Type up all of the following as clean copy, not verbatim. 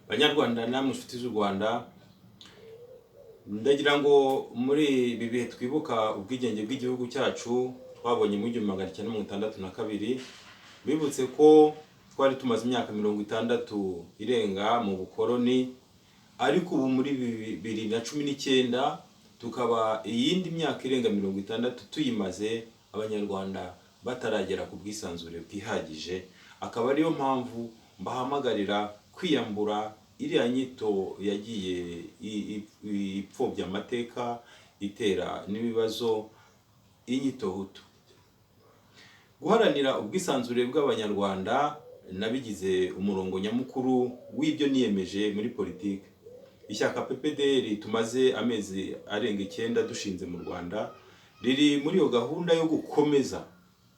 Banyarwanda namwe inshuti z'u Rwanda, ndagira ngo muri ibi bihe twibuka ubwigenge bw'igihugu cyacu twabonye mu 1962 bibutse ko twari tumaze imyaka 60 irenga mu bukoroni, ariko ubu muri 2019 tukaba iyindi myaka irenga 60 tuyimaze abanyarwanda bataragera ku bwisanzure bwihagije. Akaba ariyo mpamvu mbahamagarira kwiyambura iriya nyito yagiye ipfobya amateka, itera n'ibibazo, inyito hutu. Guharanira ubwisanzure bw'abanyarwanda nabigize umurongo nyamukuru w'ibyo niyemeje muri politiki. Ishyaka PPDR tumaze amezi arenga 9 dushinze mu Rwanda, riri muri iyo gahunda yo gukomeza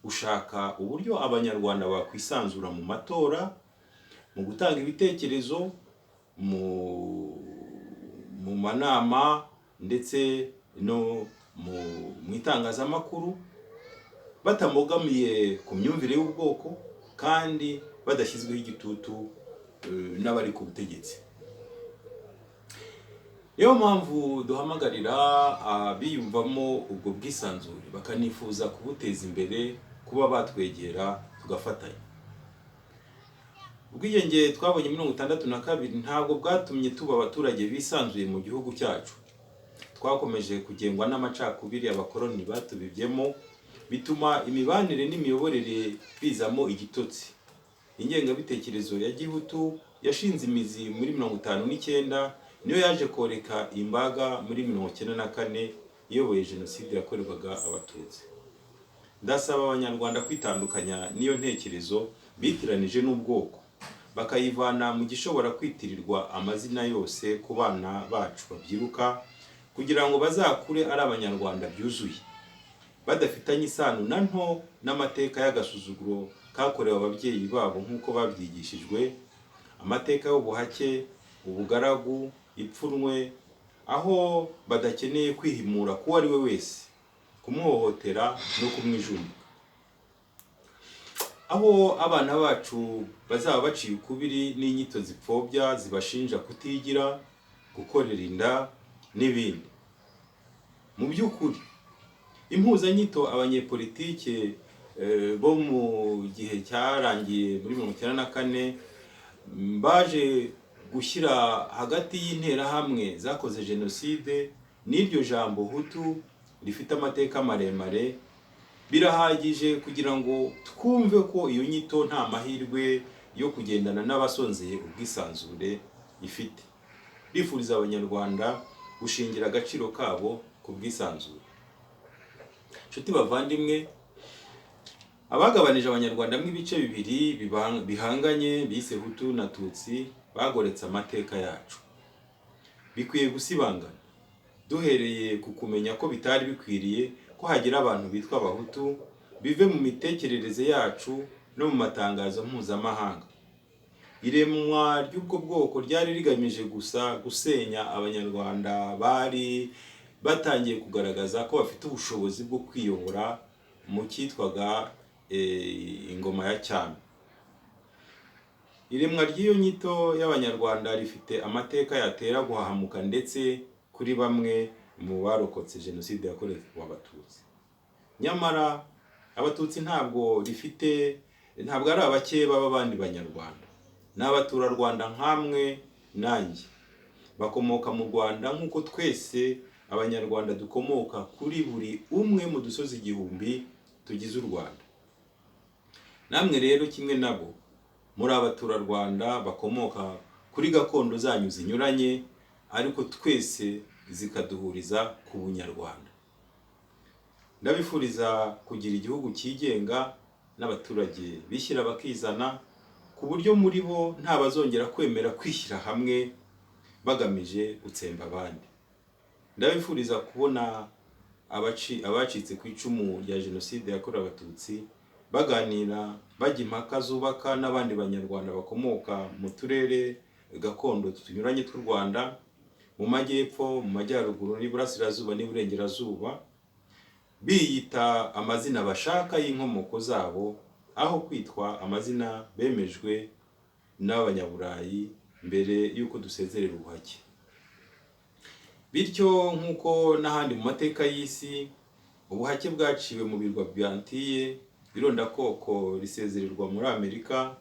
gushaka uburyo abanyarwanda bakwisanzura mu matora, mu gutanga ibitekerezo, mu manama ndetse no mu itangazamakuru, batamogamiye ku myumvire y'ubwoko kandi badashyizweho igitutu n'abari ku butegetsi. Niyo mpamvu duhamagarira abiyumvamo ubwo bwisanzure bakanifuza kubuteza imbere, kuba batwegera tugafatanya. Ubwigenge twabonye 1962 ntabwo bwatumye tuba abaturage bisanzuye mu gihugu cyacu. Twakomeje kugengwa n'amacakubiri abakoroni batubibyemo, bituma imibanire n'imiyoborere bizamo igitotsi. Ingengabitekerezo ya gihutu yashinze imizi muri 59, niyo yaje koreka imbaga muri 1994 iyoboye jenoside yakorerwaga abatutsi. Ndasaba abanyarwanda kwitandukanya n'iyo ntekerezo bitiranije n'ubwoko, bakayivana mu gishobora kwitirirwa amazina yose ku bana bacu babyiruka, kugira ngo bazakure ari abanyarwanda byuzuye, badafitanye isano na nto n'amateka y'agasuzuguro kakorewe ababyeyi babo nk'uko babyigishijwe, amateka y'ubuhake, ubugaragu, ipfunwe, aho badakeneye kwihimura kuwo ari we wese, kumuhohotera no kumwijundika. Aho abana bacu bazaba baciye ukubiri n'inyito zipfobya zibashinja kutigira, gukorera inda n'ibindi. Mu by'ukuri impuzanyito abanyepolitike bo mu gihe cyarangiye muri 1994 baje gushyira hagati y'interahamwe zakoze jenoside n'iryo jambo hutu rifite amateka maremare, birahagije kugira ngo twumve ko iyo nyito nta mahirwe yo kugendana n'abasonzeye ubwisanzure ifite. Bifuriza abanyarwanda gushingira agaciro kabo ku bwisanzure. Nshuti bavandimwe, abagabanije abanyarwanda mw'ibice bibiri bihanganye bise Hutu na Tutsi bagoretse amateka yacu. Bikwiye gusibangana, duhereye ku kumenya ko bitari bikwiriye ko hagira abantu bitwa abahutu, bive mu mitekerereze yacu no mu matangazo mpuzamahanga. Iremwa ry'ubwo bwoko ryari rigamije gusa gusenya abanyarwanda bari batangiye kugaragaza ko bafite ubushobozi bwo kwiyobora mu cyitwaga ingoma ya cyami. Iremwa ry'iyo nyito y'abanyarwanda rifite amateka yatera guhahamuka ndetse kuri bamwe mu barokotse jenoside yakorewe abatutsi. Nyamara abatutsi ntabwo ari abakeba b'abandi banyarwanda, n'abaturarwanda nkamwe nanjye. Bakomoka mu Rwanda nk'uko twese abanyarwanda dukomoka kuri buri umwe mu dusozi 1000 tugize u Rwanda. Namwe rero kimwe nabo muri abaturarwanda bakomoka kuri gakondo zanyu zinyuranye, ariko twese zikaduhuriza ku bunyarwanda. Ndabifuriza kugira igihugu cyigenga n'abaturage bishyira bakizana, ku buryo muri bo nta bazongera kwemera kwishyira hamwe bagamije gutsemba abandi. Ndabifuriza kubona abacitse ku icumu rya jenoside yakorewe abatutsi baganira, bajya impaka zubaka n'abandi banyarwanda bakomoka mu turere gakondo tunyuranye tw'u Rwanda, mu majyepfo, mu majyaruguru n'iburasirazuba n'iburengerazuba, biyita amazina bashaka y'inkomoko zabo, aho kwitwa amazina bemejwe n'abanyaburayi mbere y'uko dusezerera ubuhake. Bityo nk'uko n'ahandi mu mateka y'isi ubuhake bwaciwe mu birwa bya Antille, irondakoko risezererwa muri Amerika,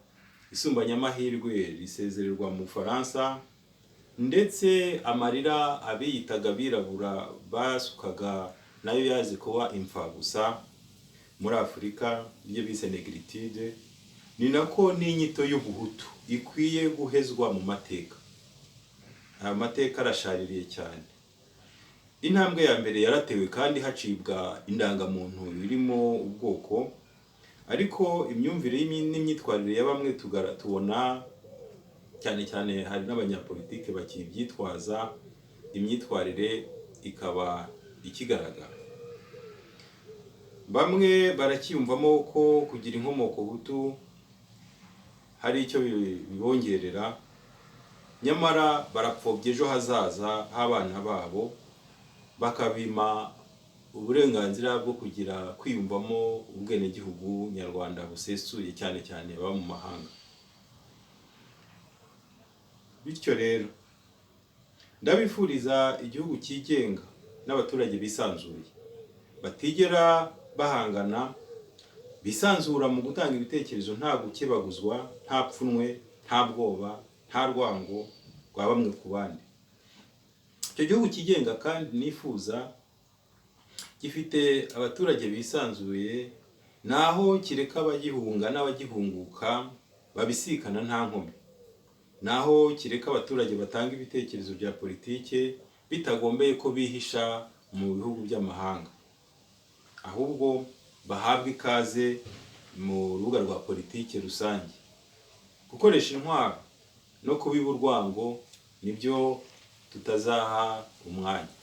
isumbanyamahirwe risezererwa mu Bufaransa, ndetse amarira abiyitaga abirabura basukaga nayo yaje kuba imfabusa muri Afurika, ibyo bise negritude. Ni nako n'inyito y'ubuhutu ikwiye guhezwa mu mateka. Aya mateka arashaririye cyane. Intambwe ya mbere yaratewe kandi hacibwa indangamuntu irimo ubwoko, ariko imyumvire n'imyitwarire ya bamwe tubona cyane cyane hari n'abanyapolitike bakibyitwaza, imyitwarire ikaba ikigaragara. Bamwe barakiyumvamo ko kugira inkomoko hutu hari icyo bibongerera, nyamara barapfobya ejo hazaza h'abana babo, bakabima uburenganzira bwo kugira kwiyumvamo ubwenegihugu nyarwanda busesuye, cyane cyane baba mu mahanga. Bityo rero ndabifuriza igihugu cyigenga n'abaturage bisanzuye, batigera bahangana, bisanzura mu gutanga ibitekerezo nta gukebaguzwa, nta pfunwe, nta bwoba, nta rwango rwa bamwe ku bandi. Icyo gihugu cyigenga kandi nifuza gifite abaturage bisanzuye, naho kireka abagihunga n'abagihunguka babisikana nta nkomyi, naho kireka abaturage batanga ibitekerezo bya politike bitagombeye ko bihisha mu bihugu by'amahanga, ahubwo bahabwa ikaze mu rubuga rwa politike rusange. Gukoresha intwaro no kubiba urwango nibyo tutazaha umwanya.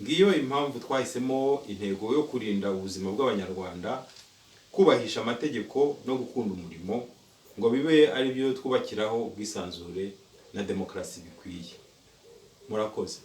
Ngiyo impamvu twahisemo intego yo kurinda ubuzima bw'Abanyarwanda, kubahisha amategeko no gukunda umurimo, ngo bibe ari byo twubakiraho ubwisanzure na demokarasi bikwiye. Murakoze.